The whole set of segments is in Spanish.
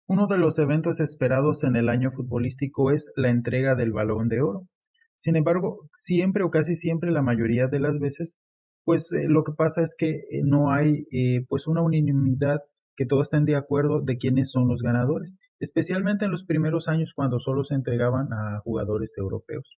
Uno de los eventos esperados en el año futbolístico es la entrega del Balón de Oro. Sin embargo, siempre o casi siempre, la mayoría de las veces, pues lo que pasa es que no hay pues una unanimidad, que todos estén de acuerdo de quiénes son los ganadores, especialmente en los primeros años cuando solo se entregaban a jugadores europeos.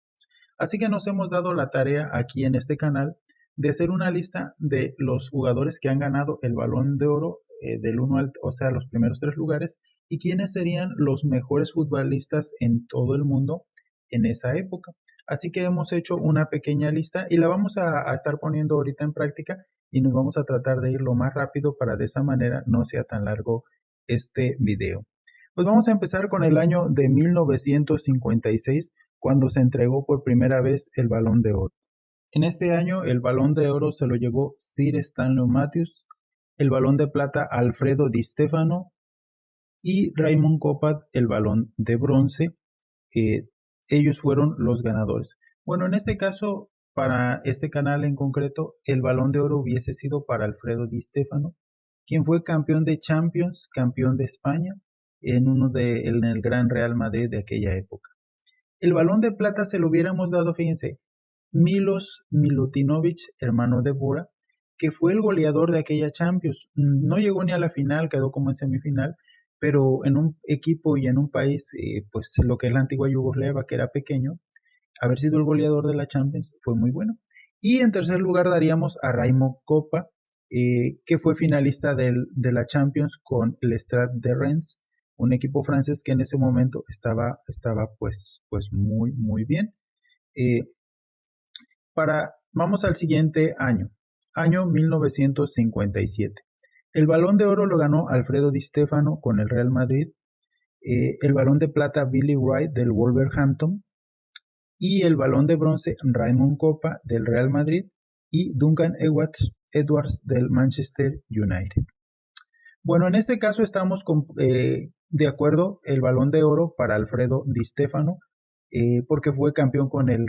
Así que nos hemos dado la tarea aquí en este canal de hacer una lista de los jugadores que han ganado el Balón de Oro del 1 al, o sea, los primeros tres lugares, y quiénes serían los mejores futbolistas en todo el mundo en esa época. Así que hemos hecho una pequeña lista y la vamos a estar poniendo ahorita en práctica, y nos vamos a tratar de ir lo más rápido para de esa manera no sea tan largo este video. Pues vamos a empezar con el año de 1956, cuando se entregó por primera vez el Balón de Oro. En este año el Balón de Oro se lo llevó Sir Stanley Matthews, el Balón de Plata Alfredo Di Stefano y Raymond Kopa el Balón de Bronce. Eh, Ellos fueron los ganadores. Bueno, en este caso, para este canal en concreto, el Balón de Oro hubiese sido para Alfredo Di Stefano, quien fue campeón de Champions, campeón de España, en el Gran Real Madrid de aquella época. El Balón de Plata se lo hubiéramos dado, fíjense, Milos Milutinovic, hermano de Bora, que fue el goleador de aquella Champions. No llegó ni a la final, quedó como en semifinal, pero en un equipo y en un país, pues lo que es la antigua Yugoslavia, que era pequeño, haber sido el goleador de la Champions fue muy bueno. Y en tercer lugar daríamos a Raymond Kopa, que fue finalista de la Champions con el Stade de Reims, un equipo francés que en ese momento estaba pues muy bien. Eh, Vamos al siguiente año 1957. El Balón de Oro lo ganó Alfredo Di Stefano con el Real Madrid, el Balón de Plata Billy Wright del Wolverhampton, y el Balón de Bronce Raymond Kopa del Real Madrid y Duncan Edwards del Manchester United. Bueno, en este caso estamos de acuerdo, el Balón de Oro para Alfredo Di Stefano, porque fue campeón con el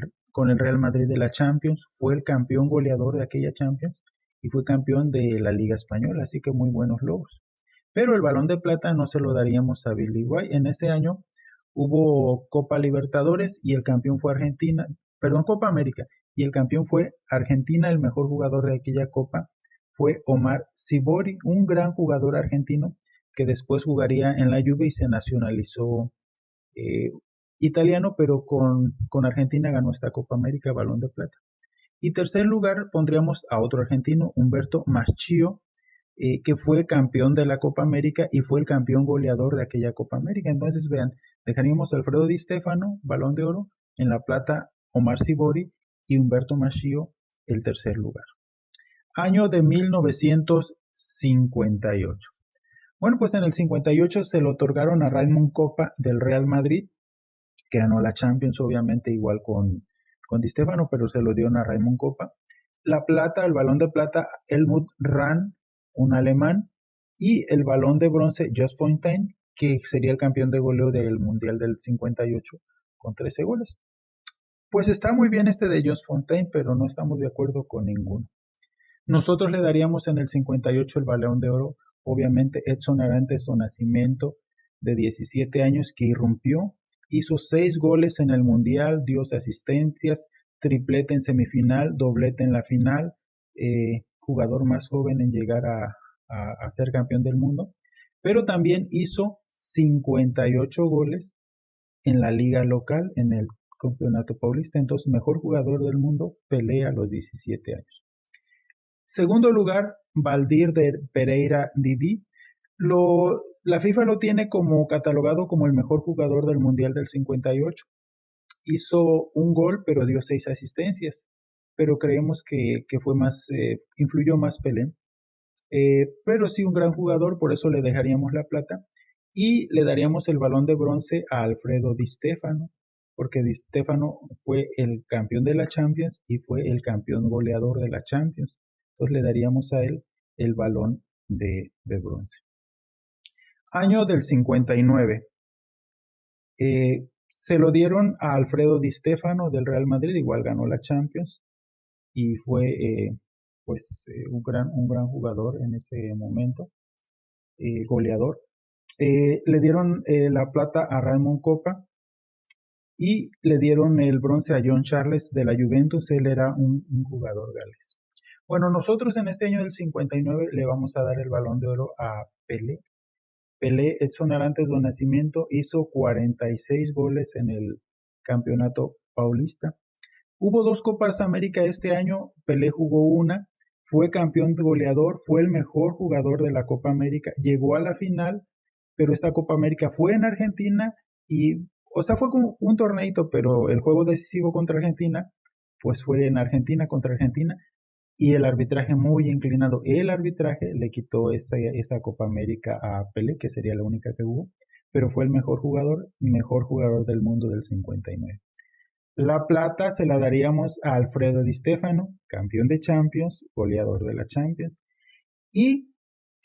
Real Madrid de la Champions, fue el campeón goleador de aquella Champions y fue campeón de la Liga Española, así que muy buenos logros. Pero el Balón de Plata no se lo daríamos a Billy White. En ese año hubo Copa Libertadores y el campeón fue Argentina, perdón, Copa América, y el campeón fue Argentina. El mejor jugador de aquella Copa fue Omar Sibori, un gran jugador argentino que después jugaría en la Juve y se nacionalizó eh, italiano, pero con Argentina ganó esta Copa América, Balón de Plata. Y tercer lugar pondríamos a otro argentino, Humberto Maschio, que fue campeón de la Copa América y fue el campeón goleador de aquella Copa América. Entonces, vean, dejaríamos a Alfredo Di Stefano, Balón de Oro, en la plata Omar Sibori y Humberto Maschio, el tercer lugar. Año de 1958. Bueno, pues en el 58 se lo otorgaron a Raymond Kopa del Real Madrid, que ganó la Champions, obviamente igual con Di Stefano, pero se lo dieron a Raymond Kopa. La plata, el Balón de Plata, Helmut Rahn, un alemán, y el Balón de Bronce, Just Fontaine, que sería el campeón de goleo del Mundial del 58 con 13 goles. Pues está muy bien este de Just Fontaine, pero no estamos de acuerdo con ninguno. Nosotros le daríamos en el 58 el Balón de Oro, obviamente, Edson Arantes do Nascimento, de 17 años, que irrumpió, hizo 6 goles en el Mundial, dio asistencias, triplete en semifinal, doblete en la final, jugador más joven en llegar a ser campeón del mundo, pero también hizo 58 goles en la liga local, en el campeonato paulista. Entonces, mejor jugador del mundo, pelea a los 17 años. Segundo lugar, Valdir de Pereira Didi. La FIFA lo tiene catalogado como el mejor jugador del Mundial del 58. Hizo un gol, pero dio 6 asistencias. Pero creemos que fue influyó más Pelé. Pero sí un gran jugador, por eso le dejaríamos la plata. Y le daríamos el Balón de Bronce a Alfredo Di Stefano, porque Di Stefano fue el campeón de la Champions y fue el campeón goleador de la Champions. Entonces le daríamos a él el Balón de Bronce. Año del 59. Se lo dieron a Alfredo Di Stefano del Real Madrid, igual ganó la Champions y fue un gran jugador en ese momento, goleador. Le dieron la plata a Raymond Kopa y le dieron el bronce a John Charles de la Juventus. Él era un jugador galés. Bueno, nosotros en este año del 59 le vamos a dar el Balón de Oro a Pelé. Pelé, Edson Arantes do Nascimento, hizo 46 goles en el campeonato paulista. Hubo 2 Copas América este año, Pelé jugó una, fue campeón de goleador, fue el mejor jugador de la Copa América, llegó a la final, pero esta Copa América fue en Argentina y, o sea, fue como un torneito, pero el juego decisivo contra Argentina, pues fue en Argentina contra Argentina y el arbitraje muy inclinado. El arbitraje le quitó esa Copa América a Pelé, que sería la única que hubo, pero fue el mejor jugador del mundo del 59. La plata se la daríamos a Alfredo Di Stéfano, campeón de Champions, goleador de la Champions. Y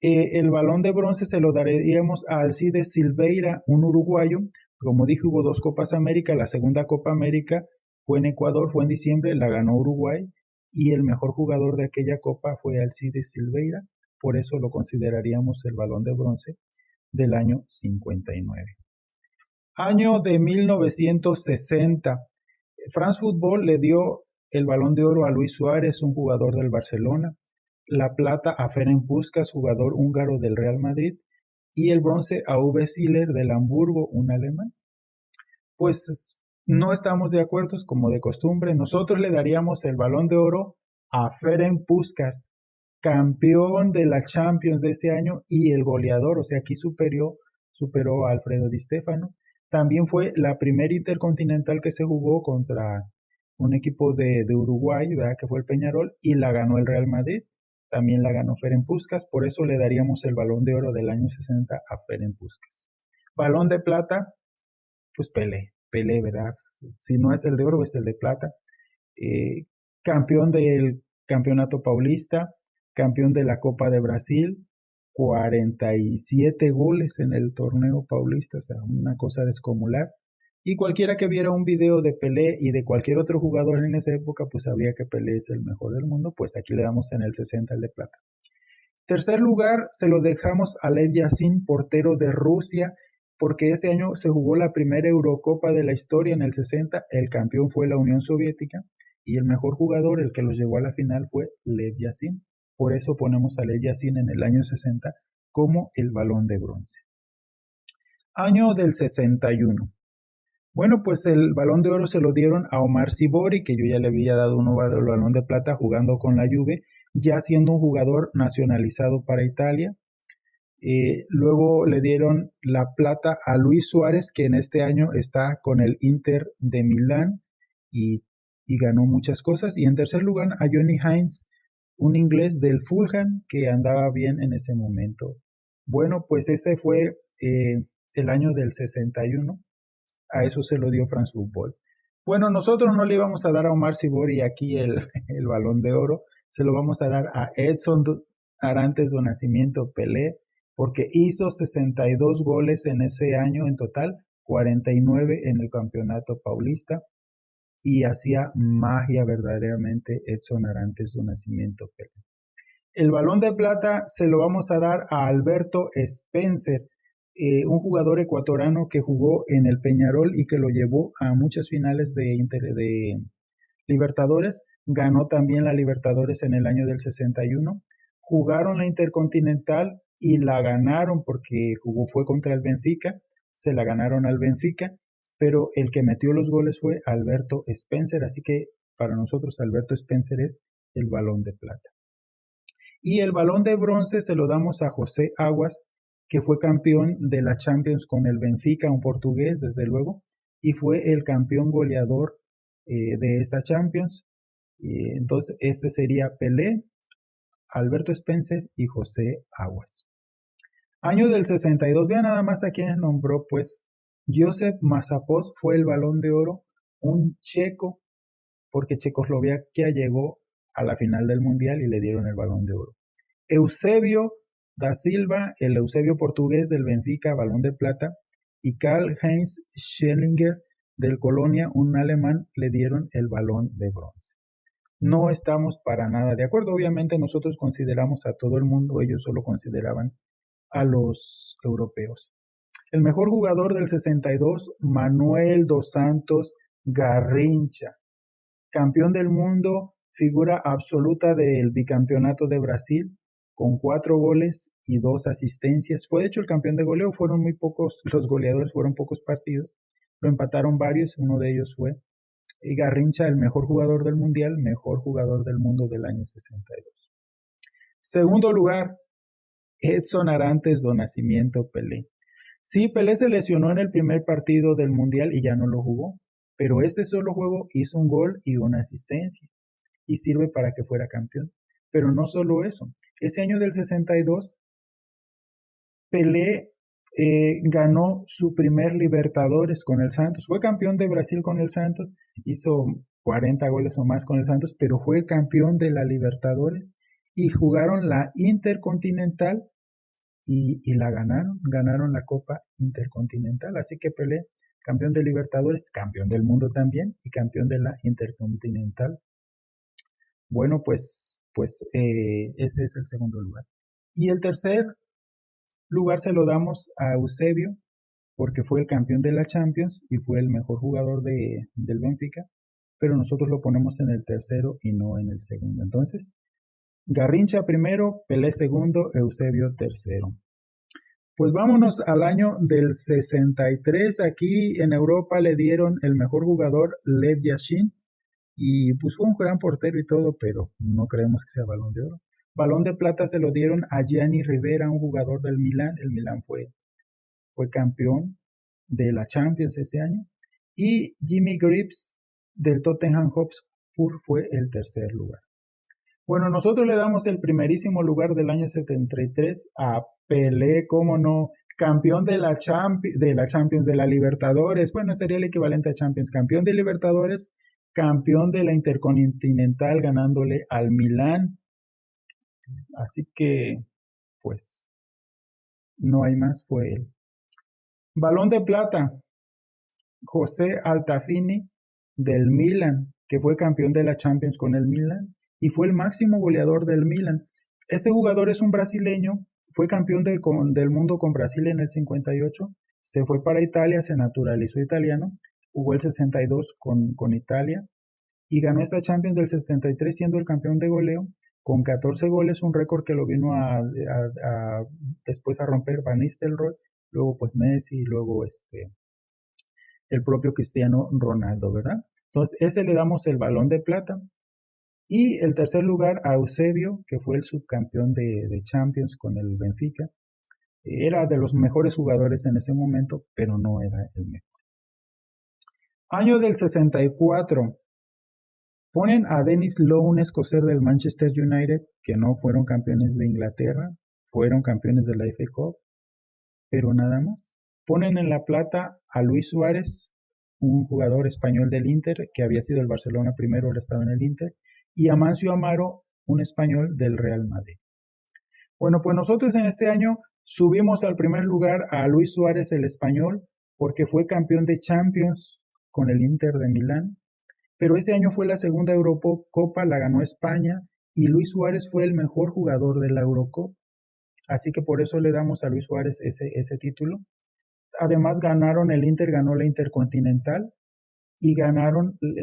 el balón de bronce se lo daríamos a Alcides Silveira, un uruguayo. Como dije, hubo 2 Copas América. La segunda Copa América fue en Ecuador, fue en diciembre, la ganó Uruguay. Y el mejor jugador de aquella copa fue Alcides Silveira. Por eso lo consideraríamos el balón de bronce del año 59. Año de 1960. France Football le dio el Balón de Oro a Luis Suárez, un jugador del Barcelona, la plata a Ferenc Puskás, jugador húngaro del Real Madrid, y el bronce a Uwe Seeler del Hamburgo, un alemán. Pues no estamos de acuerdo, como de costumbre. Nosotros le daríamos el Balón de Oro a Ferenc Puskás, campeón de la Champions de ese año y el goleador, o sea, aquí superó a Alfredo Di Stéfano. También fue la primera intercontinental que se jugó contra un equipo de Uruguay, ¿verdad? Que fue el Peñarol, y la ganó el Real Madrid. También la ganó Ferenc Puskás, por eso le daríamos el Balón de Oro del año 60 a Ferenc Puskás. Balón de plata, pues Pelé, ¿verdad? Si no es el de oro, es el de plata. Campeón del Campeonato Paulista, campeón de la Copa de Brasil, 47 goles en el torneo paulista, o sea, una cosa descomunal. Y cualquiera que viera un video de Pelé y de cualquier otro jugador en esa época, pues sabría que Pelé es el mejor del mundo, pues aquí le damos en el 60 el de plata. Tercer lugar, se lo dejamos a Lev Yashin, portero de Rusia, porque ese año se jugó la primera Eurocopa de la historia en el 60, el campeón fue la Unión Soviética, y el mejor jugador, el que los llevó a la final, fue Lev Yashin. Por eso ponemos a Lev Yashin en el año 60 como el Balón de Bronce. Año del 61. Bueno, pues el Balón de Oro se lo dieron a Omar Sibori, que yo ya le había dado un Balón de Plata jugando con la Juve, ya siendo un jugador nacionalizado para Italia. Luego le dieron la plata a Luis Suárez, que en este año está con el Inter de Milán y ganó muchas cosas. Y en tercer lugar a Johnny Haynes, un inglés del Fulham que andaba bien en ese momento. Bueno, pues ese fue el año del 61. A eso se lo dio France Football. Bueno, nosotros no le íbamos a dar a Omar Sibori aquí el Balón de Oro, se lo vamos a dar a Edson Arantes do Nascimento Pelé, porque hizo 62 goles en ese año en total, 49 en el campeonato paulista, y hacía magia verdaderamente Edson Arantes do Nascimento Pelé. El Balón de Plata se lo vamos a dar a Alberto Spencer, un jugador ecuatoriano que jugó en el Peñarol y que lo llevó a muchas finales de Libertadores. Ganó también la Libertadores en el año del 61. Jugaron la Intercontinental y la ganaron porque fue contra el Benfica. Se la ganaron al Benfica, pero el que metió los goles fue Alberto Spencer. Así que para nosotros Alberto Spencer es el Balón de Plata. Y el Balón de Bronce se lo damos a José Aguas, que fue campeón de la Champions con el Benfica, un portugués, desde luego, y fue el campeón goleador de esa Champions. Entonces, este sería Pelé, Alberto Spencer y José Aguas. Año del 62, vean nada más a quienes nombró, pues Josep Massapost fue el Balón de Oro, un checo, porque Checoslovaquia llegó a la final del Mundial y le dieron el Balón de Oro. Eusebio da Silva, el Eusebio portugués del Benfica, Balón de Plata, y Karl-Heinz Schellinger del Colonia, un alemán, le dieron el Balón de Bronce. No estamos para nada de acuerdo. Obviamente nosotros consideramos a todo el mundo, ellos solo consideraban a los europeos. El mejor jugador del 62, Manuel dos Santos Garrincha, campeón del mundo, figura absoluta del bicampeonato de Brasil, con 4 goles y 2 asistencias. Fue de hecho el campeón de goleo, fueron muy pocos los goleadores, fueron pocos partidos, lo empataron varios, uno de ellos fue Garrincha, el mejor jugador del mundial, mejor jugador del mundo del año 62. Segundo lugar, Edson Arantes do Nascimento Pelé. Sí, Pelé se lesionó en el primer partido del mundial y ya no lo jugó, pero este solo juego hizo un gol y una asistencia y sirve para que fuera campeón. Pero no solo eso, ese año del 62, Pelé ganó su primer Libertadores con el Santos, fue campeón de Brasil con el Santos, hizo 40 goles o más con el Santos, pero fue el campeón de la Libertadores y jugaron la Intercontinental y la ganaron la Copa Intercontinental, así que Pelé, campeón de Libertadores, campeón del mundo también y campeón de la Intercontinental. Bueno, ese es el segundo lugar. Y el tercer lugar se lo damos a Eusebio, porque fue el campeón de la Champions y fue el mejor jugador del Benfica, pero nosotros lo ponemos en el tercero y no en el segundo. Entonces, Garrincha primero, Pelé segundo, Eusebio tercero. Pues vámonos al año del 63. Aquí en Europa le dieron el mejor jugador Lev Yashin y pues fue un gran portero y todo, pero no creemos que sea Balón de Oro. Balón de Plata se lo dieron a Gianni Rivera, un jugador del Milán. El Milán fue campeón de la Champions ese año. Y Jimmy Greaves del Tottenham Hotspur fue el tercer lugar. Bueno, nosotros le damos el primerísimo lugar del año 73 a Pelé, cómo no, campeón de la Champions, de la Libertadores, bueno, sería el equivalente a Champions, campeón de Libertadores, campeón de la Intercontinental ganándole al Milán. Así que, pues, no hay más, fue él. Balón de Plata, José Altafini del Milan, que fue campeón de la Champions con el Milan y fue el máximo goleador del Milan. Este jugador es un brasileño, fue campeón del mundo con Brasil en el 58, se fue para Italia, se naturalizó italiano, jugó el 62 con Italia y ganó esta Champions del 73 siendo el campeón de goleo con 14 goles, un récord que lo vino después a romper Van Nistelrooy, luego pues Messi y luego el propio Cristiano Ronaldo, ¿verdad? Entonces, ese le damos el Balón de Plata. Y el tercer lugar a Eusebio, que fue el subcampeón de Champions con el Benfica. Era de los mejores jugadores en ese momento, pero no era el mejor. Año del 64. Ponen a Dennis Lowe, un escocés del Manchester United, que no fueron campeones de Inglaterra, fueron campeones de la FA Cup, pero nada más. Ponen en la plata a Luis Suárez, un jugador español del Inter, que había sido el Barcelona primero, ahora estaba en el Inter, y Amancio Amaro, un español del Real Madrid. Bueno, pues nosotros en este año subimos al primer lugar a Luis Suárez, el español, porque fue campeón de Champions con el Inter de Milán, pero ese año fue la segunda Eurocopa, la ganó España, y Luis Suárez fue el mejor jugador de la Eurocopa. Así que por eso le damos a Luis Suárez ese título. Además el Inter ganó la Intercontinental y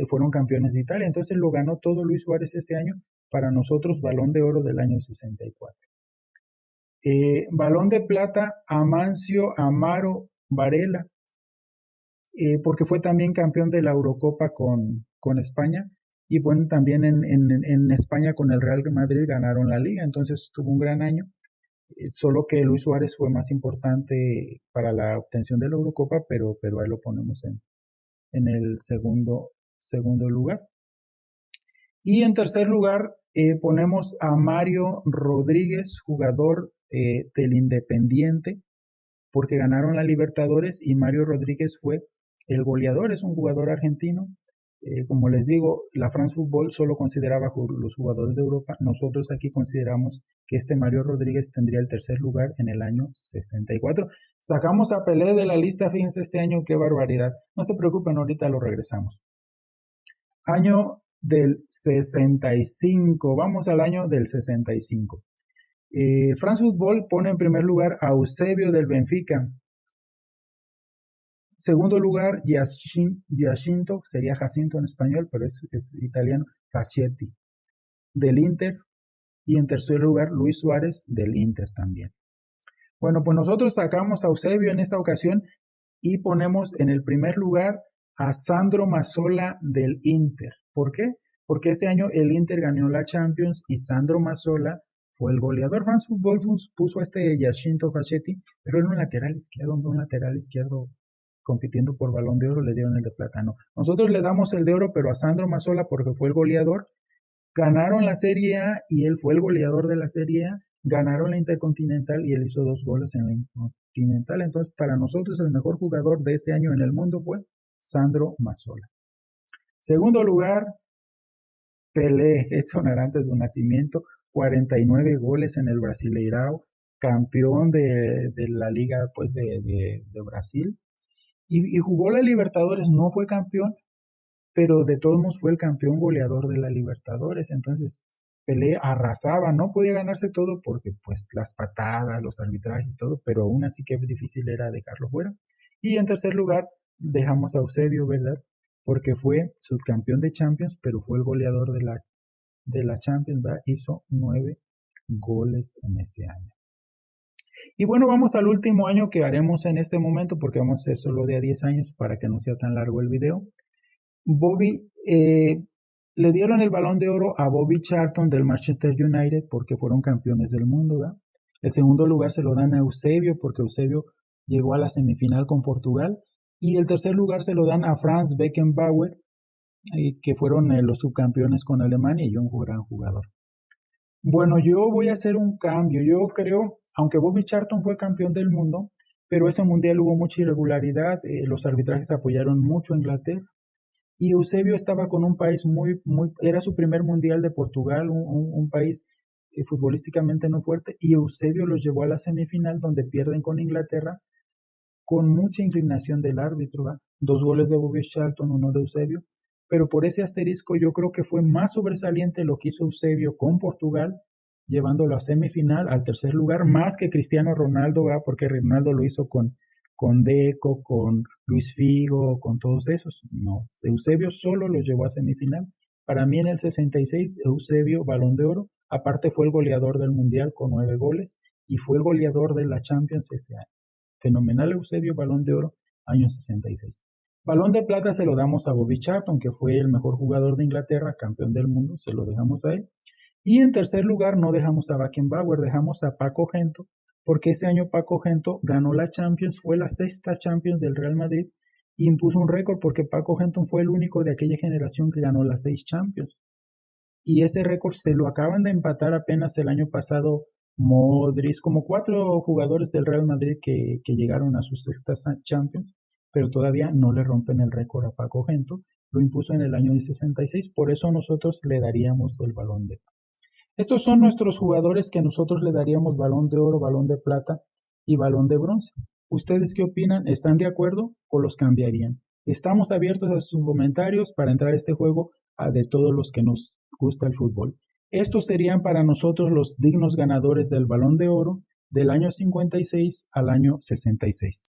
fueron campeones de Italia. Entonces lo ganó todo Luis Suárez ese año, para nosotros Balón de Oro del año 64. Balón de Plata, Amancio Amaro Varela, porque fue también campeón de la Eurocopa con España. Y bueno, también en España con el Real Madrid ganaron la liga, entonces tuvo un gran año. Solo que Luis Suárez fue más importante para la obtención de la Eurocopa, pero ahí lo ponemos en el segundo lugar. Y en tercer lugar ponemos a Mario Rodríguez, jugador del Independiente, porque ganaron la Libertadores y Mario Rodríguez fue el goleador, es un jugador argentino. Como les digo, la France Football solo consideraba los jugadores de Europa. Nosotros aquí consideramos que Mario Rodríguez tendría el tercer lugar en el año 64. Sacamos a Pelé de la lista, fíjense este año, qué barbaridad. No se preocupen, ahorita lo regresamos. Año del 65, vamos al año del 65. France Football pone en primer lugar a Eusebio del Benfica. Segundo lugar, Giacinto, sería Jacinto en español, pero es italiano, Facchetti, del Inter. Y en tercer lugar, Luis Suárez, del Inter también. Bueno, pues nosotros sacamos a Eusebio en esta ocasión y ponemos en el primer lugar a Sandro Mazzola del Inter. ¿Por qué? Porque ese año el Inter ganó la Champions y Sandro Mazzola fue el goleador. France Football puso a este Giacinto Facchetti, pero era un lateral izquierdo compitiendo por Balón de Oro, le dieron el de plata. No. Nosotros le damos el de oro, pero a Sandro Mazzola porque fue el goleador. Ganaron la Serie A y él fue el goleador de la Serie A. Ganaron la Intercontinental y él hizo 2 goles en la Intercontinental. Entonces, para nosotros el mejor jugador de ese año en el mundo fue Sandro Mazzola. Segundo lugar, Pelé, Edson Arantes de nacimiento, 49 goles en el Brasileirao, campeón de la Liga pues, de Brasil. Y jugó la Libertadores, no fue campeón, pero de todos modos fue el campeón goleador de la Libertadores. Entonces Pelé arrasaba, no podía ganarse todo porque pues las patadas, los arbitrajes y todo, pero aún así que difícil era dejarlo fuera. Y en tercer lugar dejamos a Eusebio, ¿verdad? Porque fue subcampeón de Champions, pero fue el goleador de la Champions, ¿verdad? Hizo 9 goles en ese año. Y bueno, vamos al último año que haremos en este momento, porque vamos a hacer solo de a 10 años para que no sea tan largo el video. Le dieron el Balón de Oro a Bobby Charlton del Manchester United porque fueron campeones del mundo, ¿verdad? El segundo lugar se lo dan a Eusebio porque Eusebio llegó a la semifinal con Portugal. Y el tercer lugar se lo dan a Franz Beckenbauer, que fueron los subcampeones con Alemania y un gran jugador. Bueno, yo voy a hacer un cambio. Yo creo, aunque Bobby Charlton fue campeón del mundo, pero ese mundial hubo mucha irregularidad, los arbitrajes apoyaron mucho a Inglaterra. Y Eusebio estaba con un país era su primer mundial de Portugal, un país futbolísticamente no fuerte, y Eusebio los llevó a la semifinal donde pierden con Inglaterra con mucha inclinación del árbitro, ¿va? 2 goles de Bobby Charlton, 1 de Eusebio, pero por ese asterisco yo creo que fue más sobresaliente lo que hizo Eusebio con Portugal, llevándolo a semifinal, al tercer lugar, más que Cristiano Ronaldo, ¿va? Porque Ronaldo lo hizo con Deco, con Luis Figo, con todos esos. No, Eusebio solo lo llevó a semifinal. Para mí en el 66, Eusebio, Balón de Oro, aparte fue el goleador del Mundial con 9 goles y fue el goleador de la Champions ese año. Fenomenal Eusebio, Balón de Oro, año 66. Balón de Plata se lo damos a Bobby Charlton, que fue el mejor jugador de Inglaterra, campeón del mundo, se lo dejamos a él. Y en tercer lugar no dejamos a Beckenbauer, dejamos a Paco Gento, porque ese año Paco Gento ganó la Champions, fue la 6ª Champions del Real Madrid y impuso un récord porque Paco Gento fue el único de aquella generación que ganó las 6 Champions. Y ese récord se lo acaban de empatar apenas el año pasado Modric, como 4 jugadores del Real Madrid que llegaron a sus 6ª Champions, pero todavía no le rompen el récord a Paco Gento, lo impuso en el año de 66, por eso nosotros le daríamos el Balón de Oro. Estos son nuestros jugadores que nosotros le daríamos Balón de Oro, Balón de Plata y Balón de Bronce. ¿Ustedes qué opinan? ¿Están de acuerdo o los cambiarían? Estamos abiertos a sus comentarios para entrar a este juego de todos los que nos gusta el fútbol. Estos serían para nosotros los dignos ganadores del Balón de Oro del año 56 al año 66.